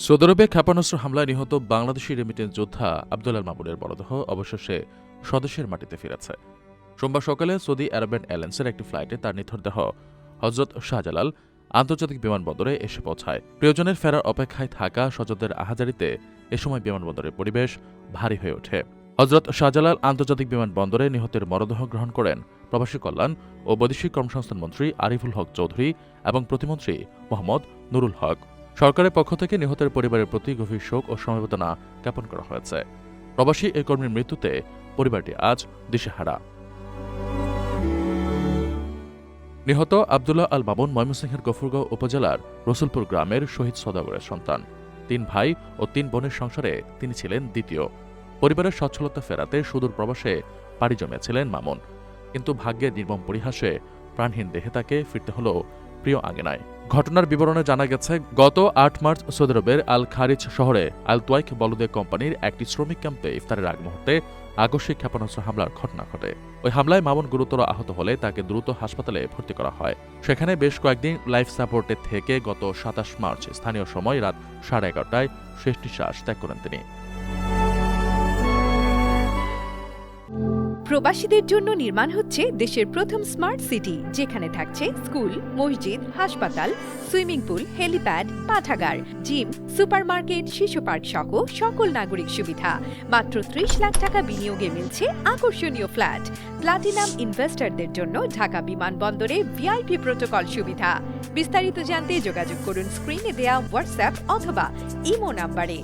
Saudi আরবে ক্ষেপণাস্ত্র হামলায় নিহত বাংলাদেশি রেমিটেন্স যোদ্ধা আব্দুল আল মামুনের মরদেহ অবশেষে স্বদেশের মাটিতে ফিরেছে। সোমবার সকালে সৌদি আরবেন এয়ারলাইন্সের একটি ফ্লাইটে তার নিথর দেহ হজরত শাহজালাল আন্তর্জাতিক বিমানবন্দরে এসে পৌঁছায়। প্রিয়জনের ফেরার অপেক্ষায় থাকা স্বজনদের আহাজারিতে এ সময় বিমানবন্দরের পরিবেশ ভারী হয়ে ওঠে। হজরত শাহজালাল আন্তর্জাতিক বিমানবন্দরে নিহতের মরদেহ গ্রহণ করেন প্রবাসী কল্যাণ ও বৈদেশিক কর্মসংস্থান মন্ত্রী আরিফুল হক চৌধুরী এবং প্রতিমন্ত্রী মোহাম্মদ নুরুল হক। সরকারের পক্ষ থেকে নিহতের পরিবারের প্রতি গভীর শোক ও সমবেদনা জ্ঞাপন করা হয়েছে। প্রবাসী এই কর্মীর মৃত্যুতে পরিবারটি আজ দিশেহারা। নিহত আবদুল্লাহ আল মামুন ময়মনসিংহের গফুরগাঁও উপজেলার রসুলপুর গ্রামের শহীদ সওদাগরের সন্তান। ৩ ভাই ও ৩ বোনের সংসারে তিনি ছিলেন দ্বিতীয়। পরিবারের সচ্ছলতা ফেরাতে সুদূর প্রবাসে পাড়ি জমিয়েছিলেন মামুন, কিন্তু ভাগ্যের নির্মম পরিহাসে প্রাণহীন দেহে তাকে ফিরতে হল প্রিয় আঙিনায়। ঘটনার বিবরণে জানা গেছে, গত ৮ মার্চ সৌদি আরবের আল খারিজ শহরে আল তোয়াইক বলদে কোম্পানির একটি শ্রমিক ক্যাম্পে ইফতারের আগ মুহূর্তে আকস্মিক ক্ষেপণাস্ত্র হামলার ঘটনা ঘটে। ওই হামলায় মামুন গুরুতর আহত হলে তাকে দ্রুত হাসপাতালে ভর্তি করা হয়। সেখানে বেশ কয়েকদিন লাইফ সাপোর্টে থেকে গত ২৭ মার্চ স্থানীয় সময় রাত 11:30টায় শেষ নিঃশ্বাস ত্যাগ করেন তিনি। প্রবাসীদের জন্য নির্মাণ হচ্ছে দেশের প্রথম স্মার্ট সিটি, যেখানে থাকছে স্কুল, মসজিদ, হাসপাতাল, সুইমিং পুল, হেলিপ্যাড, পাঠাগার, জিম, সুপারমার্কেট, শিশু পার্ক সহ সকল নাগরিক সুবিধা। মাত্র ৩০ লাখ টাকা বিনিয়োগে মিলছে আকর্ষণীয় ফ্ল্যাট। প্লাটিনাম ইনভেস্টরদের জন্য ঢাকা বিমানবন্দরে ভিআইপি প্রোটোকল সুবিধা। বিস্তারিত জানতে যোগাযোগ করুন স্ক্রিনে দেয়া হোয়াটসঅ্যাপ অথবা ইমো নাম্বারে।